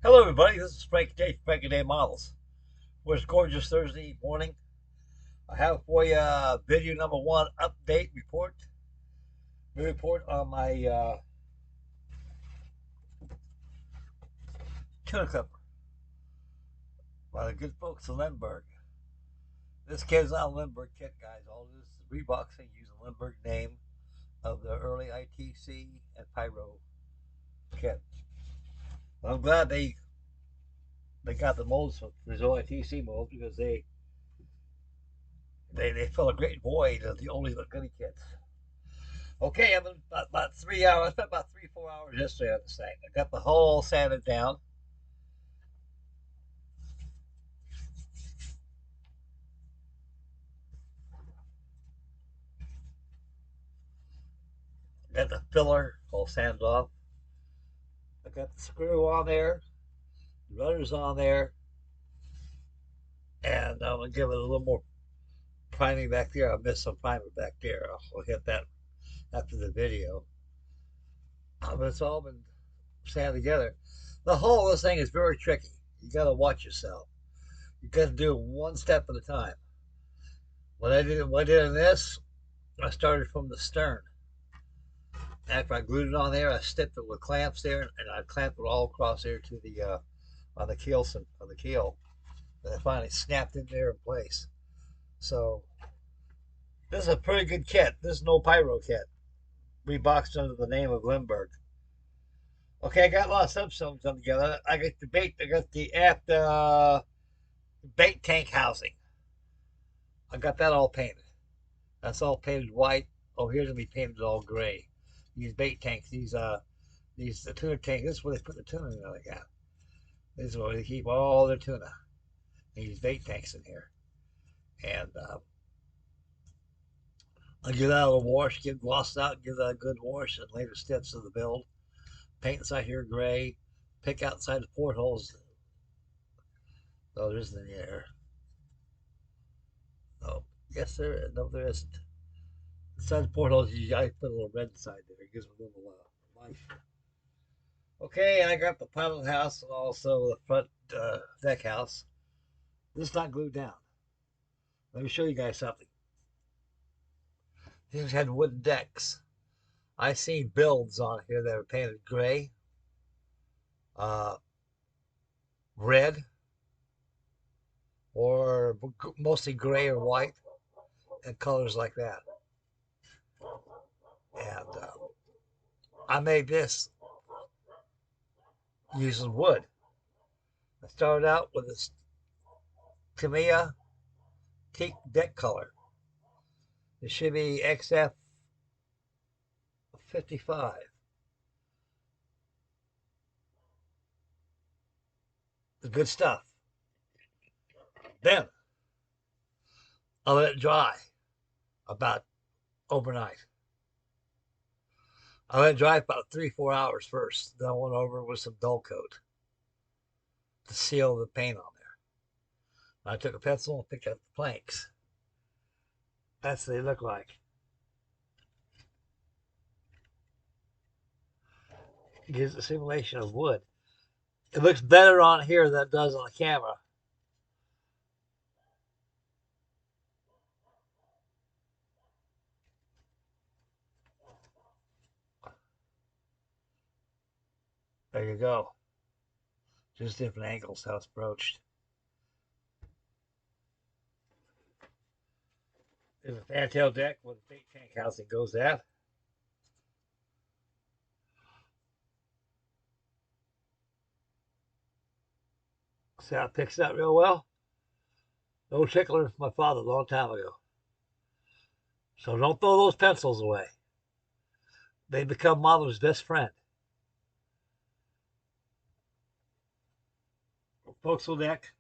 Hello, everybody. This is Frankie Day, Frankie Day Models. Well, it's gorgeous Thursday morning. I have for you video number one update report on my tuna clipper by the good folks of Lindberg. This kit is not a Lindberg kit, guys. All this is reboxing using the Lindberg name of the early ITC and Pyro kit. I'm glad they got the molds for these old ITC molds because they fill a great void of the only goody kits. Okay, I've been about 3 hours. I spent about 3, 4 hours yesterday on this thing. I got the hull sanded down. Got the filler all sanded off. I got the screw on there. The rudder's on there. And I'm going to give it a little more priming back there. I missed some primer back there. I'll hit that after the video. But it's all been sanded together. The hull of this thing is very tricky. You got to watch yourself. You got to do it one step at a time. What I did in this, I started from the stern. After I glued it on there, I stepped it with clamps there, and I clamped it all across there to the on the keel, and I finally snapped in there in place. So this is a pretty good kit. This is no Pyro kit. Reboxed under the name of Lindberg. Okay, I got a lot of subsystems done together. I got the bait. I got the aft bait tank housing. I got that all painted. That's all painted white. Oh, here's gonna be painted all gray. These bait tanks, the tuna tank. This is where they put the tuna in. Like that. This is where they keep all their tuna. These bait tanks in here, and I get out of the wash, get glossed out, give that a good wash, and later steps of the build. Paint inside here gray. Pick outside the portholes. Oh, there isn't any there. Oh, yes, there is. No, there isn't. Inside the portholes, I put a little red inside there. It gives it a little life. Okay, I got the pilot house and also the front deck house. This is not glued down. Let me show you guys something. These had wooden decks. I seen builds on here that are painted gray, uh, red, or mostly gray or white, and colors like that. And I made this using wood. I started out with this Tamiya teak deck color. It should be XF 55. It's good stuff. Then I let it dry about overnight. I let it dry about 3, 4 hours first. Then I went over with some dull coat to seal the paint on there. I took a pencil and picked up the planks. That's what they look like. It gives a simulation of wood. It looks better on here than it does on the camera. There you go. Just different angles how it's broached. There's a fantail deck where the bait tank housing goes at. See how it picks it up real well? No tickler from my father a long time ago. So don't throw those pencils away. They become mother's best friend. Forecastle deck,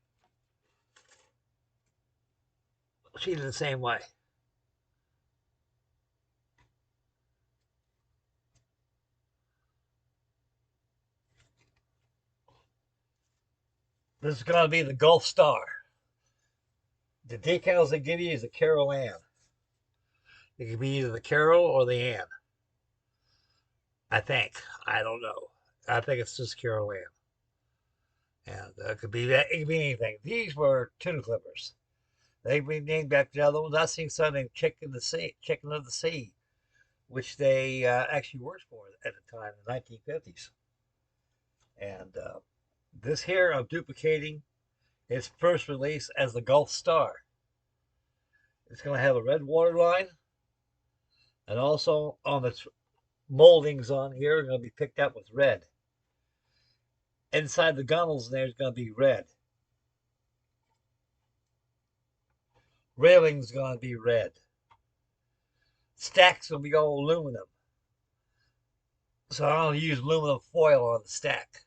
treated the same way. This is going to be the Gulf Star. The decals they give you is the Carrol Ann. It could be either the Carrol or the Ann. I think. I don't know. I think it's just Carrol Ann. And it could be that, it could be anything. These were tuna clippers. They could be named after the other ones. I seen some named Chicken of the Sea, which they actually worked for at the time in the 1950s. And this here I'm duplicating its first release as the Gulf Star. It's going to have a red water line, and also on the moldings on here are going to be picked out with red. Inside the gunnels there is going to be red. Railing's going to be red. Stack's going to be all aluminum. So I'm going to use aluminum foil on the stack.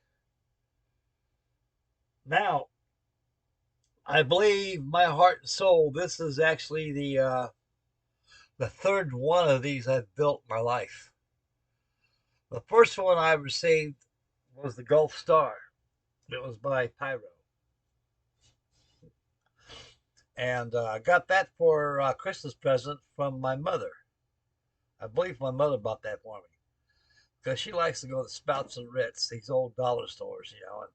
Now, I believe my heart and soul, this is actually the third one of these I've built in my life. The first one I received was the Gulf Star. It was by Pyro. And I got that for a Christmas present from my mother. I believe my mother bought that for me. Because she likes to go to Sprouts and Ritz, these old dollar stores, you know. And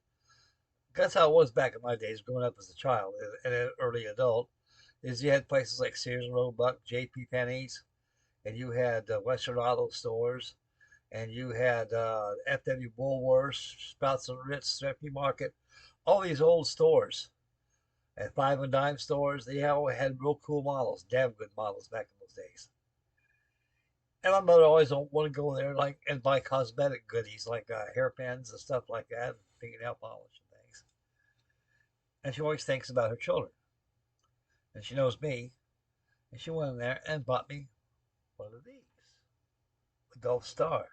that's how it was back in my days, growing up as a child and an early adult, is you had places like Sears and Roebuck, J.P. Penney's, and you had Western Auto stores, and you had F.W. Woolworths, Sprouts and Ritz, Thrifty Market, all these old stores. And five and dime stores, they all had real cool models, damn good models back in those days. And my mother always don't want to go there like and buy cosmetic goodies like hairpins and stuff like that, and fingernail polish and things. And she always thinks about her children. And she knows me, and she went in there and bought me one of these, the Gulf Star.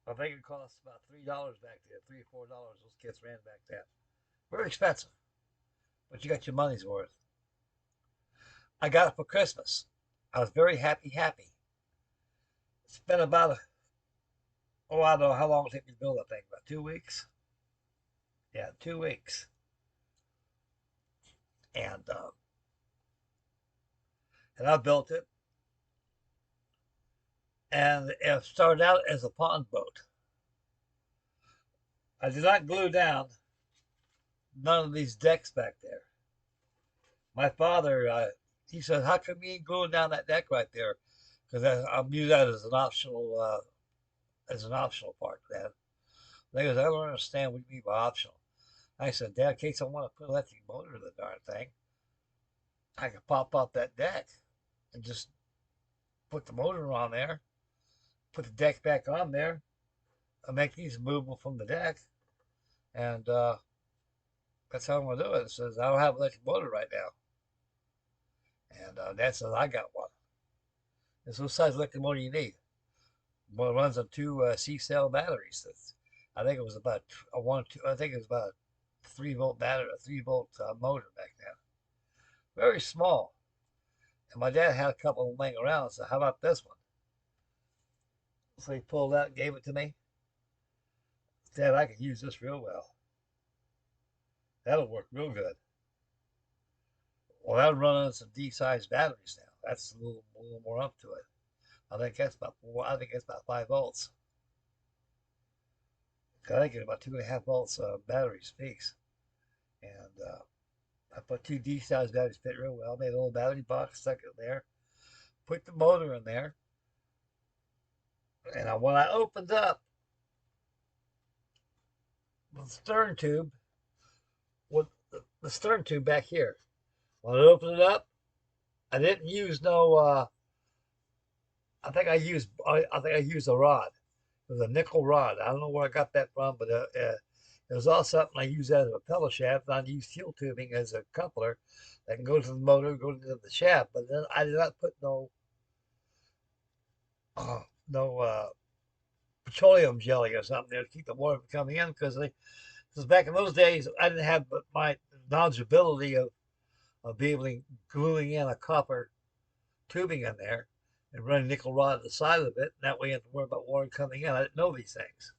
I think it cost about $3 back then, $3 or $4. Those kits ran back then. Very expensive, but you got your money's worth. I got it for Christmas. I was very happy. It's been about I don't know how long it took me to build that thing. About 2 weeks. Yeah, 2 weeks. And I built it. And it started out as a pond boat. I did not glue down none of these decks back there. My father, he said, "How come you ain't gluing down that deck right there?" Because I'm using that as an optional part. Dad, they goes, "I don't understand what you mean by optional." I said, "Dad, in case I want to put an electric motor in the darn thing, I can pop up that deck and just put the motor on there, put the deck back on there, and make these movable from the deck, and that's how I'm gonna do it." It says, "I don't have an electric motor right now," and Dad says, "I got one." It's what size electric motor you need. Well, it runs on two C-cell batteries. I think it was about a one, two. I think it was about a 3 volt battery, a 3 volt motor back then. Very small. And my dad had a couple of them laying around. So how about this one? So he pulled out, and gave it to me. Dad, I could use this real well. That'll work real good. Well, that'll run on some D-size batteries now. That's a little more up to it. I think that's about 5 volts. I think it's about 2.5 volts batteries piece. And I put two D-size batteries, fit real well. Made a little battery box, stuck it in there. Put the motor in there. And when I opened up the stern tube, with the stern tube back here, when I opened it up, I didn't use no. I think I used a rod. It was a nickel rod. I don't know where I got that from, but it was also something I used as a propeller shaft. And I used fuel tubing as a coupler that can go to the motor, go to the shaft. But then I did not put no petroleum jelly or something there to keep the water from coming in because back in those days I didn't have my knowledgeability of being able to gluing in a copper tubing in there and running nickel rod at the side of it. And that way you have to worry about water coming in. I didn't know these things.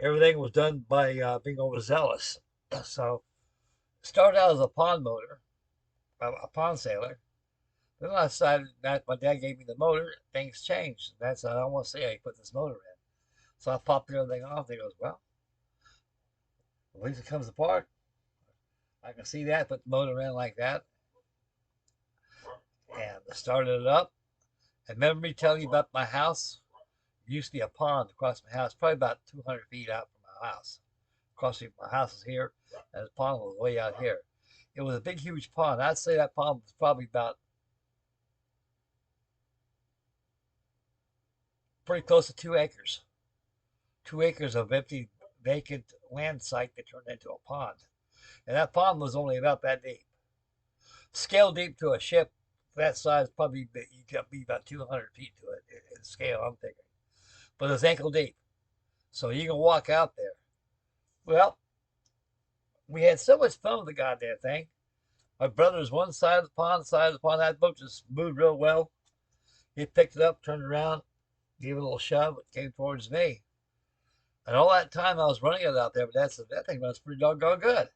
Everything was done by being overzealous. So it started out as a pond motor, a pond sailor. Then I decided that my dad gave me the motor, things changed. That's I don't want to say I put this motor in. So I popped everything off. He goes, "Well, At least it comes apart. I can see that, put the motor in like that, and started it up. And remember me telling you about my house? There used to be a pond across my house, probably about 200 feet out from my house. Across my house is here, and the pond was way out here. It was a big, huge pond. I'd say that pond was probably about pretty close to 2 acres. 2 acres of empty, vacant land site that turned into a pond. And that pond was only about that deep. Scale deep to a ship that size, probably you got be about 200 feet to it in scale, I'm thinking. But it's ankle deep. So you can walk out there. Well, we had so much fun with the goddamn thing. My brother's one side of the pond, side of the pond. That boat just moved real well. He picked it up, turned around, gave it a little shove. It came towards me. And all that time I was running it out there, but that thing runs pretty doggone good.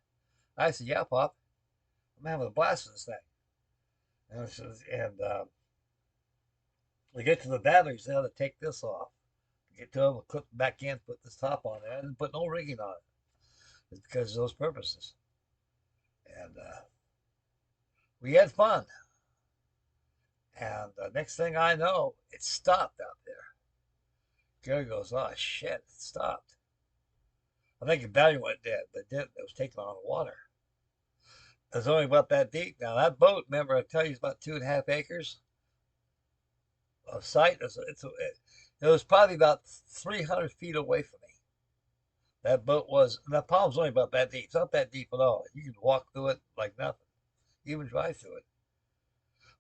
I said, yeah, Pop, I'm having a blast with this thing. And we get to the batteries now to take this off. Get to them, we'll clip them back in, put this top on there. I didn't put no rigging on it. It's because of those purposes. And we had fun. And the next thing I know, it stopped out there. Gary goes, oh shit, it stopped. I think the battery went dead, but it didn't. It was taking on the water. It was only about that deep. Now that boat, remember I tell you, it's about 2.5 acres of site. It was probably about 300 feet away from me. That boat was, and that pond was only about that deep. It's not that deep at all. You can walk through it like nothing, even drive through it.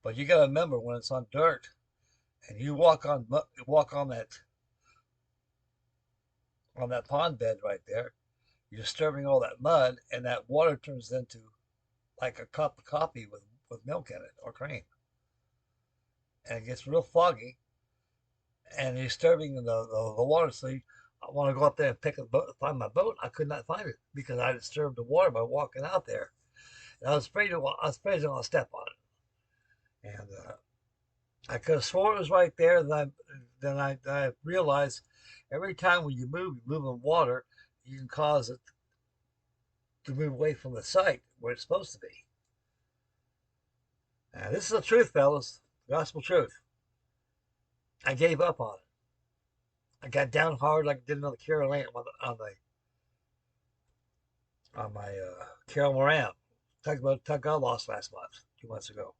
But you got to remember when it's on dirt, and you walk on that pond bed right there, you're disturbing all that mud, and that water turns into like a cup of coffee with milk in it or cream, and it gets real foggy, and you're disturbing the water. So I want to go up there and find my boat. I could not find it because I disturbed the water by walking out there. And I was afraid to step on it, and I could have sworn it was right there. Then I realized every time when you move in water, you can cause it to move away from the site where it's supposed to be. Now, this is the truth, fellas. Gospel truth. I gave up on it. I got down hard like I did another Carrol on my Carrol Moran. Talk about tug I lost last month, 2 months ago.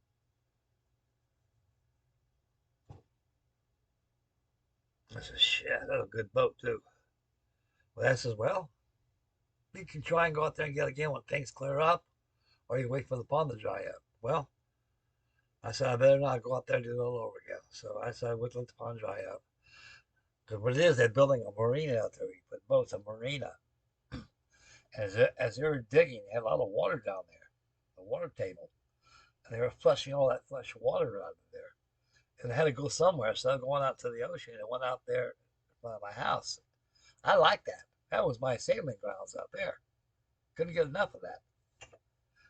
I said, shit, that's a good boat too. Well, I says, well, you can try and go out there and get it again when things clear up, or you wait for the pond to dry up. Well, I said, I better not go out there and do it all over again. So I said, I would let the pond dry up. Because what it is, they're building a marina out there. You put boats, a marina. As they were digging, they had a lot of water down there, the water table. And they were flushing all that fresh water out of there. And it had to go somewhere. So I'm going out to the ocean. It went out there in front of my house. I like that. That was my sailing grounds out there. Couldn't get enough of that.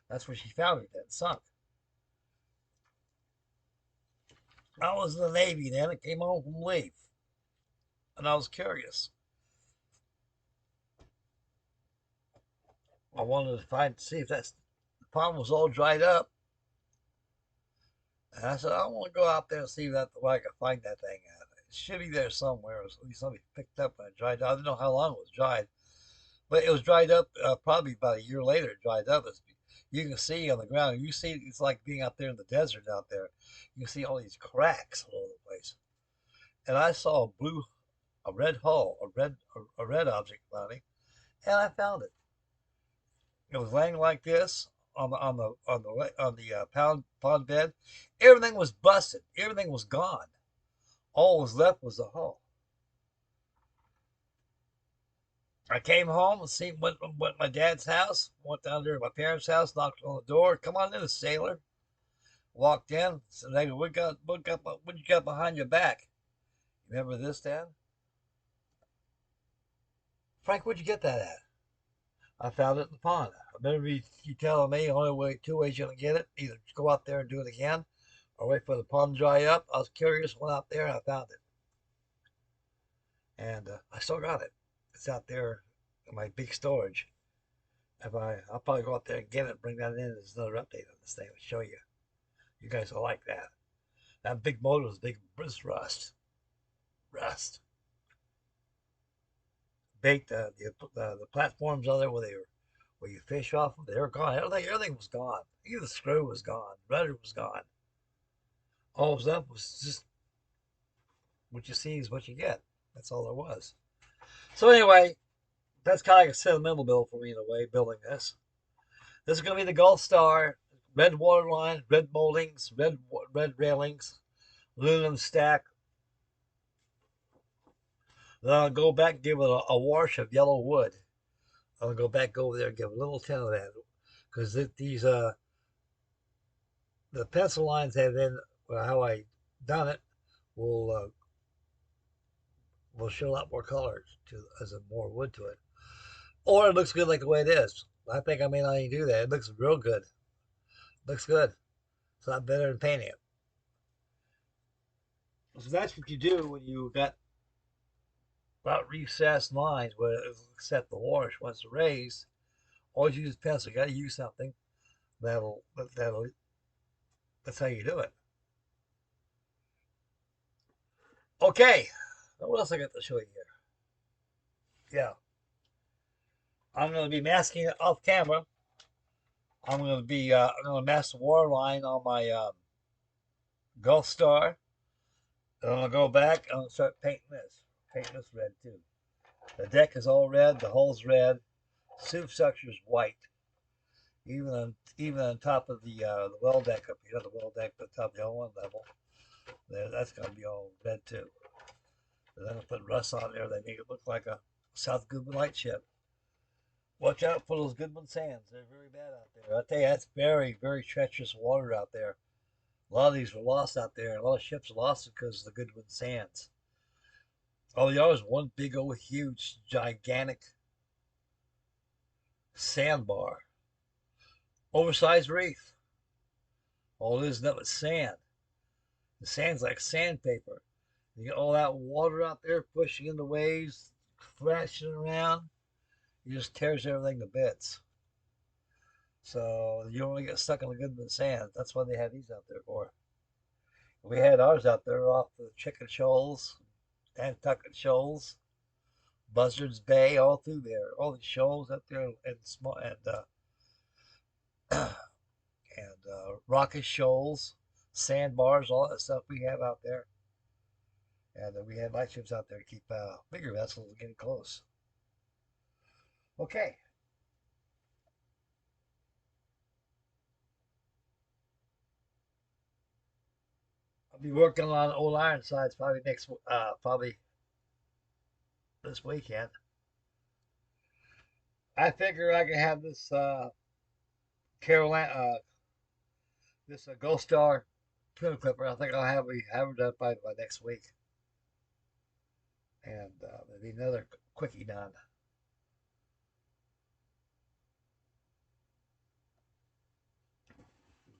That's where she found it, that sunk. I was in the Navy then. I came home from leave. And I was curious. I wanted to see if the pond was all dried up. And I said, I want to go out there and see if I can find that thing. It should be there somewhere. At least somebody picked up when it dried up. I don't know how long it was dried, but it was dried up probably about a year later. It dried up. You can see on the ground. You see, it's like being out there in the desert out there. You can see all these cracks all over the place. And I saw a red hull, a red object, Bonnie, and I found it. It was laying like this on the pond bed. Everything was busted. Everything was gone. All was left was the hull. I came home and went to my dad's house, went down there to my parents' house, knocked on the door. Come on in, sailor. Walked in, said, hey, what you got behind your back? Remember this, Dad? Frank, where'd you get that at? I found it in the pond. I remember you telling me only two ways you're going to get it. Either go out there and do it again or wait for the pond to dry up. I was curious, went out there and I found it. And I still got it. It's out there in my big storage. I'll probably go out there and get it and bring that in as another update on this thing and show you. You guys will like that. That big motor was big rust. Rust. Baked the platforms on there where you fish off of, they were gone. Everything was gone. Even the screw was gone. Rudder was gone. All was up was just what you see is what you get. That's all there was. So anyway, that's kind of like a sentimental build for me in a way, building this. This is going to be the Gulf Star, red water line, red moldings, red railings, aluminum stack. Then I'll go back and give it a wash of yellow wood. I'll go back over there and give a little tint of that because these the pencil lines have been how I done it will will show a lot more color to as a more wood to it, or it looks good like the way it is. I think I may not even do that. It looks real good. Looks good. It's a lot better than painting it. So that's what you do when you got about recessed lines where except the wash once raised. Always use pencil. You got to use something that'll that's how you do it. Okay, what else I got to show you here? Yeah, I'm going to be masking it off camera. I'm going to mask the water line on my Gulf Star. And I'm going to go back. I'm going to start painting this. Paint this red too. The deck is all red. The hull's red. Superstructure is white. Even on top of the well deck up here, the well deck at the top of the L1 level, that's going to be all red too. And then I'll put rust on there. They make it look like a South Goodman lightship. Watch out for those Goodman sands. They're very bad out there. I tell you, that's very, very treacherous water out there. A lot of these were lost out there, and a lot of ships lost because of the Goodwin sands. All the others, one big old huge, gigantic sandbar. Oversized reef. All it is nothing but sand. The sand's like sandpaper. You get all that water out there pushing in the waves, thrashing around. It just tears everything to bits. So you only get stuck in the Goodman sand. That's why they had these out there for. We had ours out there off the Chicken Shoals, Nantucket Shoals, Buzzards Bay, all through there. All the shoals up there and small and rocky shoals, sandbars, all that stuff we have out there. And we had light ships out there to keep bigger vessels getting close. Okay. I'll be working on old Ironsides probably probably this weekend. I figure I can have this Carrol this Ghost Star tuna clipper. I think I'll have it done by next week, and maybe another quickie done.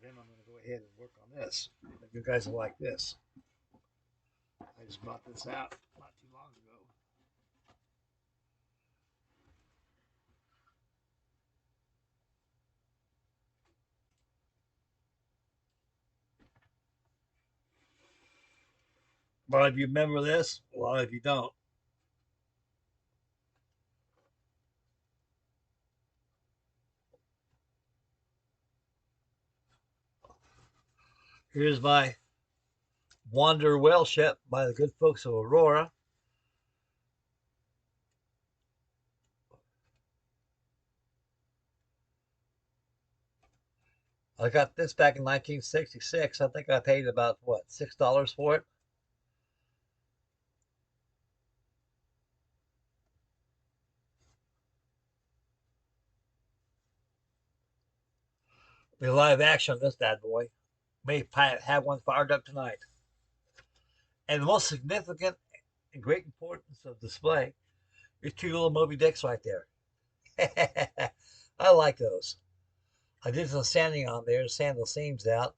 Then I'm going to go ahead and work on this. You guys will like this. I just brought this out not too long ago. A lot of you remember this, a lot of you don't. Here's my Wander whale ship by the good folks of Aurora. I got this back in 1966. I think I paid about, what, $6 for it? Be live action on this bad boy. May have one fired up tonight. And the most significant and great importance of display is two little Moby Dicks right there. I like those. I did some sanding on there to sand the seams out.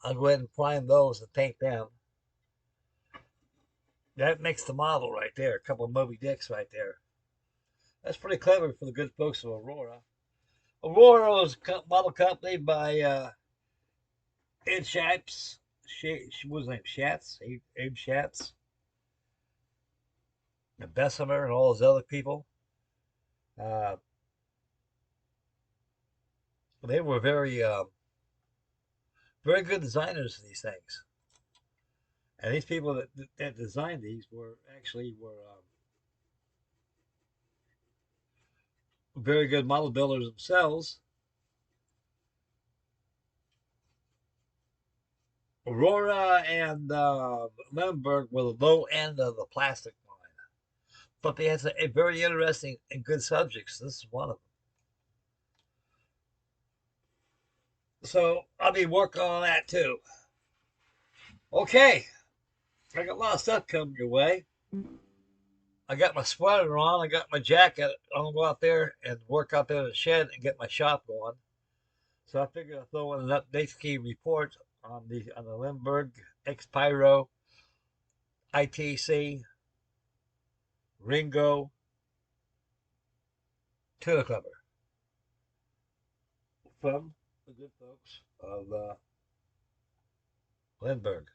I'll go ahead and prime those and paint them. That makes the model right there. A couple of Moby Dicks right there. That's pretty clever for the good folks of Aurora. Aurora was a model company by Ed Shapes. What was his name? Schatz? Abe Schatz. And Bessemer and all those other people. Uh, they were very good designers of these things. And these people that designed these were very good model builders themselves. Aurora and Lindberg were the low end of the plastic line, but they had a very interesting and good subjects. This is one of them. So I'll be working on that too. Okay, I got a lot of stuff coming your way. I got my sweater on. I got my jacket. I'm gonna go out there and work out there in the shed and get my shop going. So I figured I'll throw in an update key report on the Lindberg X Pyro ITC Ringo Tuna Clubber from the good folks of Lindberg.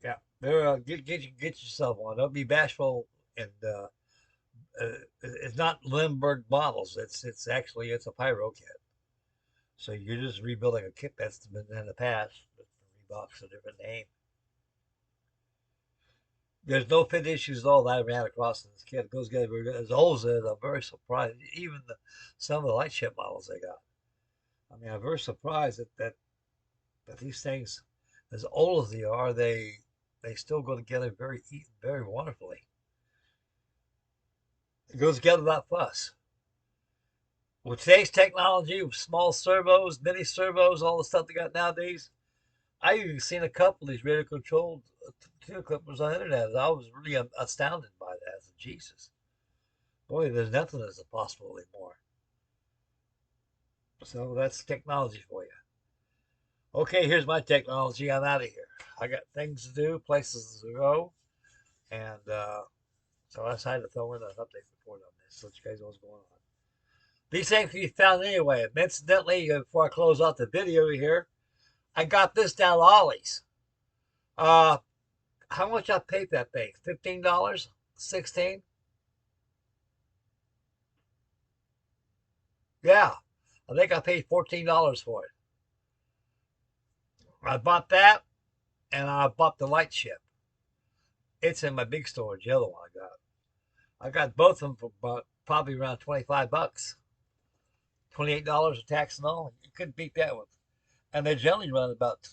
Yeah, they're get yourself one. Don't be bashful, and it's not Lindberg models. It's actually it's a Pyro kit. So you're just rebuilding a kit that's been in the past. Reebok's a different name. There's no fit issues at all that I ran across in this kit. It goes together as old as it is. I'm very surprised. Even some of the light ship models they got. I mean, I'm very surprised that these things, as old as they are, they still go together very wonderfully. It goes together without fuss. With today's technology, with small servos, mini servos, all the stuff they got nowadays, I've even seen a couple of these radio controlled tuna clippers on the internet. I was really astounded by that. I said, Jesus, boy, there's nothing that's possible anymore. So that's technology for you. Okay, here's my technology. I'm out of here. I got things to do, places to go, and so I decided to throw in an update report on this, so that you guys know what's going on. These things can be found anyway. Incidentally, before I close out the video here, I got this down Ollie's. Uh, how much I paid that thing? $15? 16? Yeah, I think I paid $14 for it. I bought that, and I bought the light ship. It's in my big storage, the other one I got. I got both of them for about, probably around 25 bucks. $28 with tax and all. You couldn't beat that one. And they generally run about,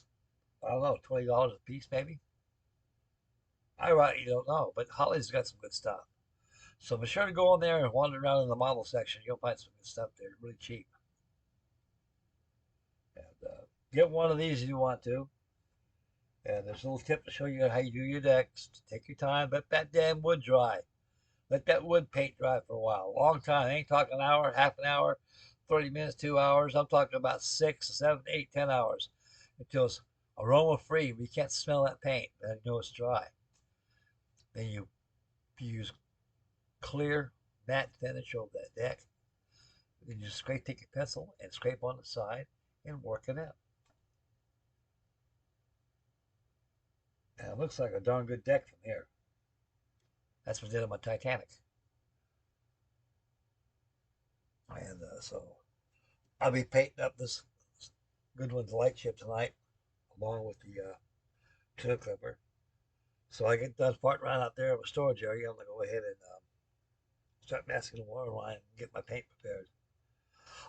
I don't know, $20 a piece maybe. I really don't know, but Holly's got some good stuff. So be sure to go in there and wander around in the model section. You'll find some good stuff there, really cheap. And get one of these if you want to. And there's a little tip to show you how you do your decks. Take your time, let that damn wood dry. Let that wood paint dry for a while. A long time. I ain't talking an hour, half an hour, 30 minutes, 2 hours. I'm talking about 6, 7, 8, 10 hours until it's aroma free. You can't smell that paint. Then you know it's dry. Then you use clear matte finish over that deck. Then you just take your pencil and scrape on the side and work it out. And it looks like a darn good deck from here. That's what I did on my Titanic. And so I'll be painting up this good one's light ship tonight, along with the tuna clipper. So I get done farting around out there in the storage area. I'm gonna go ahead and start masking the water line and get my paint prepared.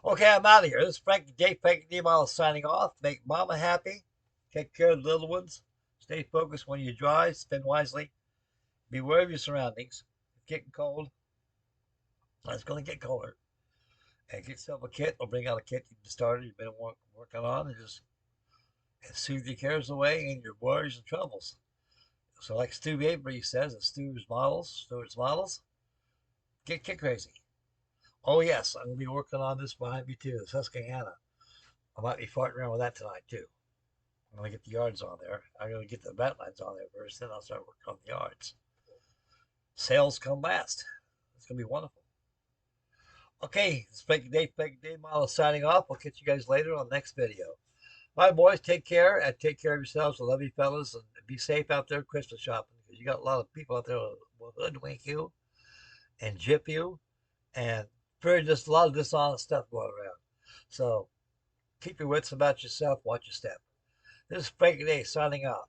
Okay, I'm out of here. This is Frankie J. Frankie D. Model signing off. Make mama happy. Take care of the little ones. Stay focused when you drive. Spend wisely. Beware of your surroundings. It's getting cold. It's going to get colder. And get yourself a kit or bring out a kit you've started, you've been working on, and just soothe your cares away and your worries and troubles. So, like Stu Avery says, at Stewart's Models, get crazy. Oh, yes, I'm going to be working on this behind me too, the Susquehanna. I might be farting around with that tonight too. I'm going to get the yards on there. I'm going to get the bat lines on there first, then I'll start working on the yards. Sales come last. It's going to be wonderful. Okay, it's Frankie Day Model signing off. We'll catch you guys later on the next video. All right, boys, take care and take care of yourselves. I love you, fellas, and be safe out there Christmas shopping because you got a lot of people out there who will hoodwink you and jip you, and very just a lot of dishonest stuff going around. So keep your wits about yourself. Watch your step. This is Frankie Day signing off.